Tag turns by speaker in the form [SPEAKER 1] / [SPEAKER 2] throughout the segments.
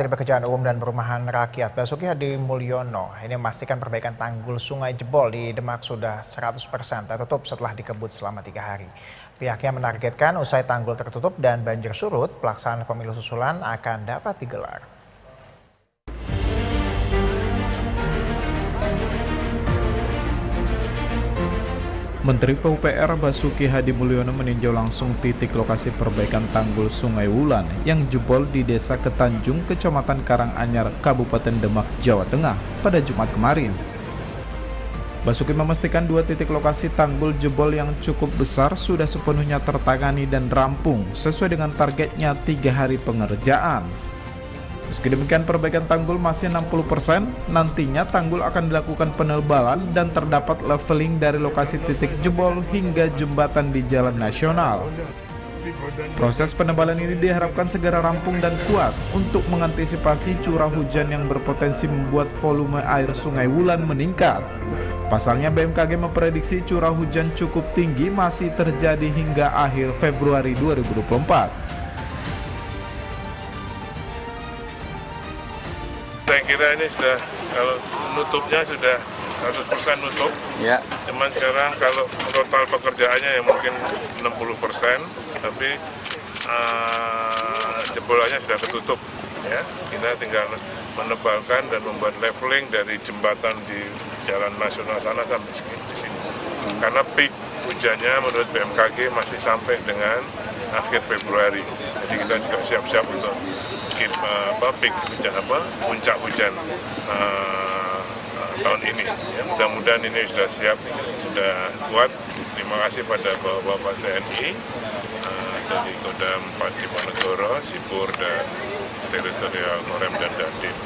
[SPEAKER 1] Menteri Pekerjaan Umum dan Perumahan Rakyat Basuki Hadi Mulyono ini memastikan perbaikan tanggul sungai jebol di Demak sudah 100% tertutup setelah dikebut selama 3 hari. Pihaknya menargetkan usai tanggul tertutup dan banjir surut, pelaksanaan pemilu susulan akan dapat digelar.
[SPEAKER 2] Menteri PUPR Basuki Hadi Mulyono meninjau langsung titik lokasi perbaikan tanggul Sungai Wulan yang jebol di Desa Ketanjung, Kecamatan Karanganyar, Kabupaten Demak, Jawa Tengah pada Jumat kemarin. Basuki memastikan 2 titik lokasi tanggul jebol yang cukup besar sudah sepenuhnya tertangani dan rampung sesuai dengan targetnya 3 hari pengerjaan. Meski demikian, perbaikan tanggul masih 60%, nantinya tanggul akan dilakukan penebalan dan terdapat leveling dari lokasi titik jebol hingga jembatan di jalan nasional. Proses penebalan ini diharapkan segera rampung dan kuat untuk mengantisipasi curah hujan yang berpotensi membuat volume air Sungai Wulan meningkat. Pasalnya, BMKG memprediksi curah hujan cukup tinggi masih terjadi hingga akhir Februari 2024.
[SPEAKER 3] Saya kira ini sudah, kalau nutupnya sudah 100% nutup. Ya. Cuman sekarang kalau total pekerjaannya yang mungkin 60%, tapi jebolannya sudah ketutup. Ya, kita tinggal menebalkan dan membuat leveling dari jembatan di jalan nasional sana sampai di sini. Karena peak hujannya menurut BMKG masih sampai dengan akhir Februari. Jadi kita juga siap-siap untuk peak hujan, puncak hujan tahun ini. Ya, mudah-mudahan ini sudah siap, sudah kuat. Terima kasih pada Bapak TNI dari Kodam Diponegoro, Sipur, dan Teritorial Korem dan Dandim.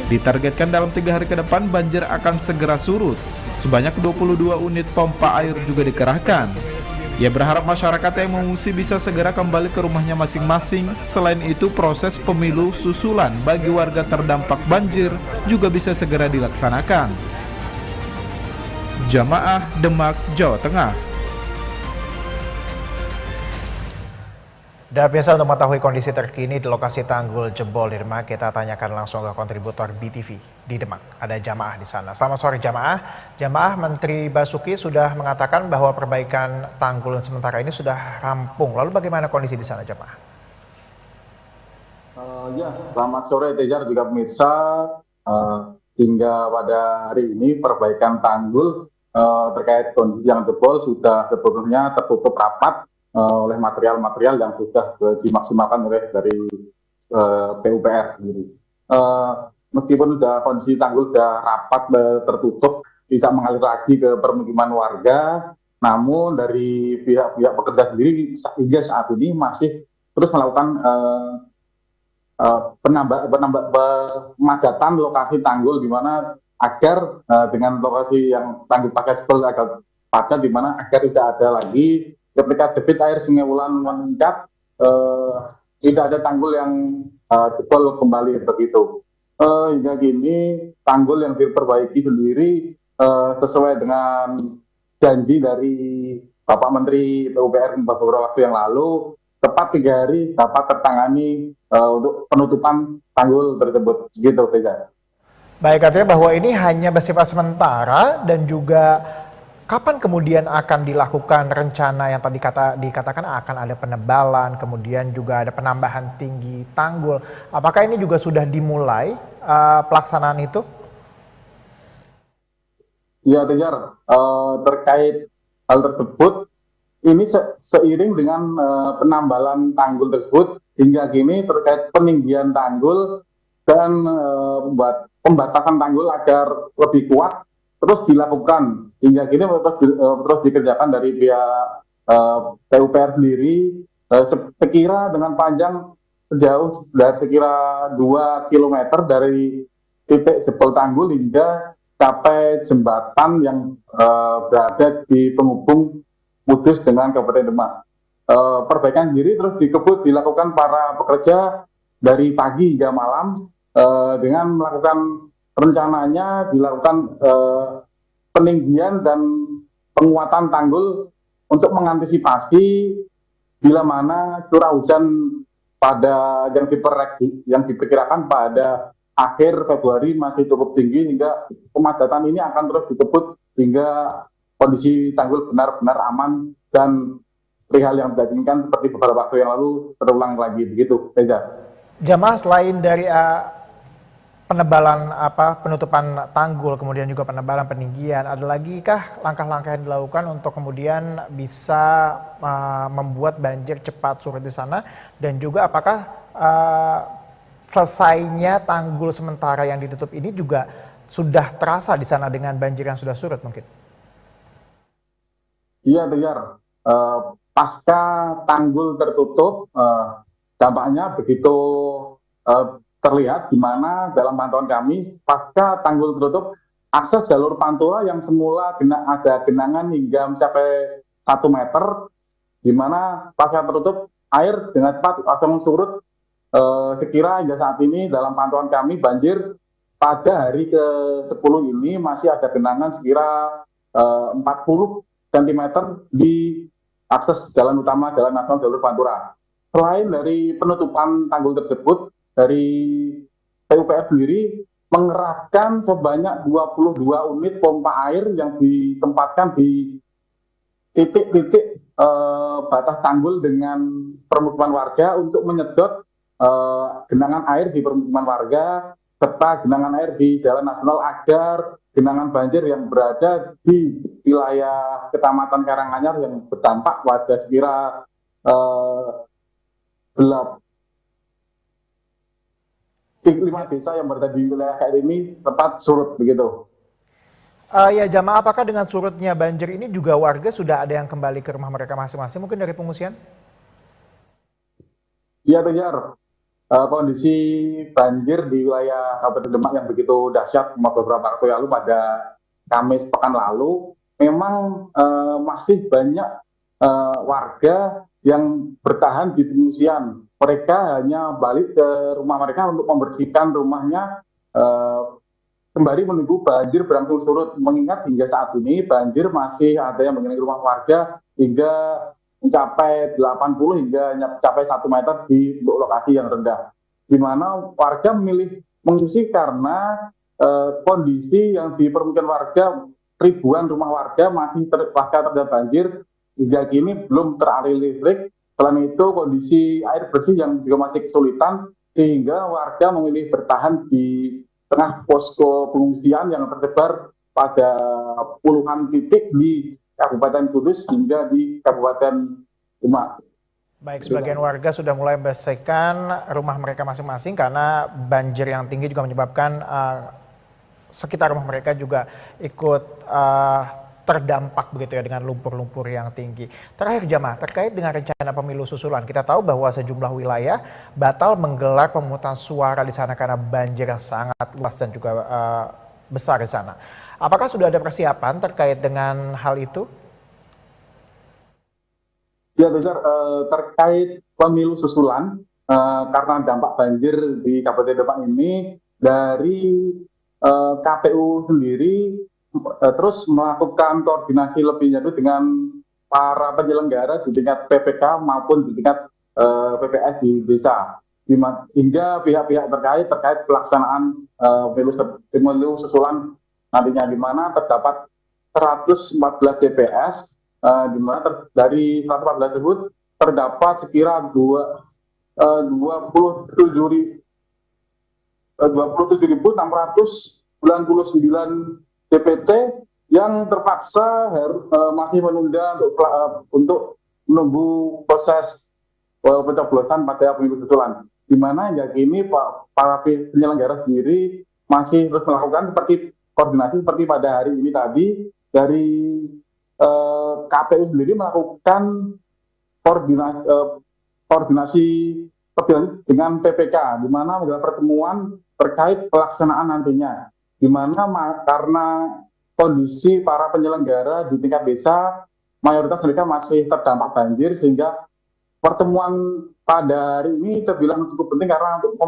[SPEAKER 2] Ditargetkan dalam 3 hari ke depan banjir akan segera surut. Sebanyak 22 unit pompa air juga dikerahkan. Ia berharap masyarakat yang mengungsi bisa segera kembali ke rumahnya masing-masing. Selain itu, proses pemilu susulan bagi warga terdampak banjir juga bisa segera dilaksanakan. Jamaah Demak, Jawa Tengah.
[SPEAKER 1] Dan biasa untuk mengetahui kondisi terkini di lokasi tanggul jebol di Demak, kita tanyakan langsung ke kontributor BTV di Demak. Ada Jamaah di sana. Selamat sore Jamaah. Jamaah, Menteri Basuki sudah mengatakan bahwa perbaikan tanggul sementara ini sudah rampung. Lalu bagaimana kondisi di sana Jamaah?
[SPEAKER 4] Ya, selamat sore Tejar juga pemirsa. Hingga pada hari ini perbaikan tanggul terkait kondisi yang jebol sudah sepenuhnya tertutup rapat oleh material-material yang sudah dimaksimalkan oleh dari PUPR sendiri. Meskipun sudah kondisi tanggul sudah rapat tertutup, bisa mengalir lagi ke permukiman warga, namun dari pihak-pihak pekerja sendiri hingga saat ini masih terus melakukan pemadatan lokasi tanggul, di mana agar dengan lokasi yang tanggul pakai jebol agak padat, di mana agar tidak ada lagi ketika debit air Sungai Wulan meningkat, tidak ada tanggul yang jebol kembali begitu. Hingga kini tanggul yang diperbaiki sendiri sesuai dengan janji dari Bapak Menteri PUPR beberapa waktu yang lalu, tepat 3 hari dapat tertangani untuk penutupan tanggul tersebut. Gitu, Tega.
[SPEAKER 1] Baik, artinya bahwa ini hanya bersifat sementara dan juga kapan kemudian akan dilakukan rencana yang tadi dikatakan akan ada penebalan, kemudian juga ada penambahan tinggi tanggul. Apakah ini juga sudah dimulai pelaksanaan itu?
[SPEAKER 4] Ya, Tejar, terkait hal tersebut, ini seiring dengan penambalan tanggul tersebut, hingga kini terkait peninggian tanggul dan pembatasan tanggul agar lebih kuat, terus dilakukan hingga kini terus dikerjakan dari pihak PUPR sendiri, sekira dengan panjang sejauh dari sekira 2 km dari titik jebol tanggul hingga capai jembatan yang berada di penghubung Kudus dengan Kabupaten Demak. Perbaikan sendiri terus dilakukan para pekerja dari pagi hingga malam dengan melakukan rencananya dilakukan peninggian dan penguatan tanggul untuk mengantisipasi bila mana curah hujan pada yang diperkirakan pada akhir Februari masih cukup tinggi hingga pemadatan ini akan terus dikebut hingga kondisi tanggul benar-benar aman dan hal yang tidak diinginkan seperti beberapa waktu yang lalu terulang lagi begitu, Reza.
[SPEAKER 1] Jamaah selain dari penutupan tanggul, kemudian juga penebalan peninggian, ada lagi kah langkah-langkah yang dilakukan untuk kemudian bisa membuat banjir cepat surut di sana, dan juga apakah selesainya tanggul sementara yang ditutup ini juga sudah terasa di sana dengan banjir yang sudah surut mungkin?
[SPEAKER 4] Iya, benar. Pasca tanggul tertutup, dampaknya begitu terlihat di mana dalam pantauan kami pasca tanggul tertutup, akses jalur Pantura yang semula ada genangan hingga mencapai 1 meter, di mana pasca tertutup air dengan cepat langsung surut. Sekira hingga saat ini dalam pantauan kami banjir pada hari ke-10 ini masih ada genangan sekira 40 cm di akses jalan utama Jalan Nasional Jalur Pantura. Selain dari penutupan tanggul tersebut, dari PUPR sendiri mengerahkan sebanyak 22 unit pompa air yang ditempatkan di titik-titik batas tanggul dengan permukiman warga untuk menyedot genangan air di permukiman warga serta genangan air di Jalan Nasional agar genangan banjir yang berada di wilayah Kecamatan Karanganyar yang berdampak pada sekira 5 desa yang berada di wilayah KR ini tepat surut begitu.
[SPEAKER 1] Ya jamaah, apakah dengan surutnya banjir ini juga warga sudah ada yang kembali ke rumah mereka masing-masing mungkin dari pengungsian?
[SPEAKER 4] Iya benar. Kondisi banjir di wilayah Kabupaten Demak yang begitu dahsyat beberapa waktu lalu pada Kamis pekan lalu, memang masih banyak warga yang bertahan di pengungsian. Mereka hanya balik ke rumah mereka untuk membersihkan rumahnya sembari menunggu banjir berangsur surut. Mengingat hingga saat ini banjir masih ada yang mengenai rumah warga hingga mencapai 80 hingga mencapai 1 meter di lokasi yang rendah, di mana warga memilih mengungsi karena kondisi yang di permukiman warga, ribuan rumah warga masih terjadi banjir hingga kini belum teraliri listrik. Selain itu kondisi air bersih yang juga masih kesulitan sehingga warga memilih bertahan di tengah posko pengungsian yang tersebar pada puluhan titik di Kabupaten Kudus hingga di Kabupaten Demak.
[SPEAKER 1] Baik, sebagian warga sudah mulai membersihkan rumah mereka masing-masing karena banjir yang tinggi juga menyebabkan sekitar rumah mereka juga ikut terdampak begitu ya dengan lumpur-lumpur yang tinggi. Terakhir jamaah, terkait dengan rencana pemilu susulan, kita tahu bahwa sejumlah wilayah batal menggelar pemungutan suara di sana karena banjir yang sangat luas dan juga besar di sana. Apakah sudah ada persiapan terkait dengan hal itu?
[SPEAKER 4] Ya, besar terkait pemilu susulan karena dampak banjir di Kabupaten Demak ini, dari KPU sendiri terus melakukan koordinasi lebih lanjut dengan para penyelenggara di tingkat PPK maupun di tingkat PPS di desa, hingga pihak-pihak terkait pelaksanaan pemilu susulan nantinya, di mana terdapat 114 TPS, di mana dari 114 tersebut terdapat sekira 27.699 DPT yang terpaksa masih menunda untuk menunggu proses pencoblosan pada pemilu susulan, di mana hingga kini para penyelenggara sendiri masih terus melakukan koordinasi seperti pada hari ini tadi. Dari KPU sendiri melakukan koordinasi dengan PPK, di mana menggelar pertemuan terkait pelaksanaan nantinya, di mana karena kondisi para penyelenggara di tingkat desa mayoritas mereka masih terdampak banjir, sehingga pertemuan pada hari ini terbilang cukup penting karena untuk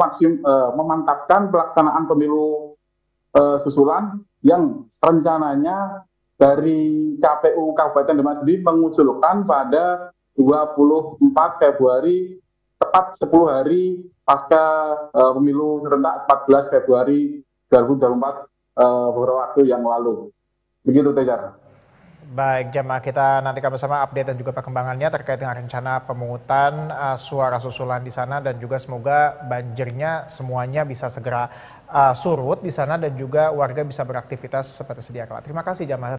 [SPEAKER 4] memantapkan pelaksanaan pemilu susulan yang rencananya dari KPU Kabupaten Demak sendiri mengusulkan pada 24 Februari tepat 10 hari pasca pemilu serentak 14 Februari 2024 beberapa waktu yang lalu. Begitu, Tejar.
[SPEAKER 1] Baik, jamaah, kita nantikan bersama update dan juga perkembangannya terkait dengan rencana pemungutan suara susulan di sana, dan juga semoga banjirnya semuanya bisa segera surut di sana dan juga warga bisa beraktivitas seperti sedia kala. Terima kasih, jamaah.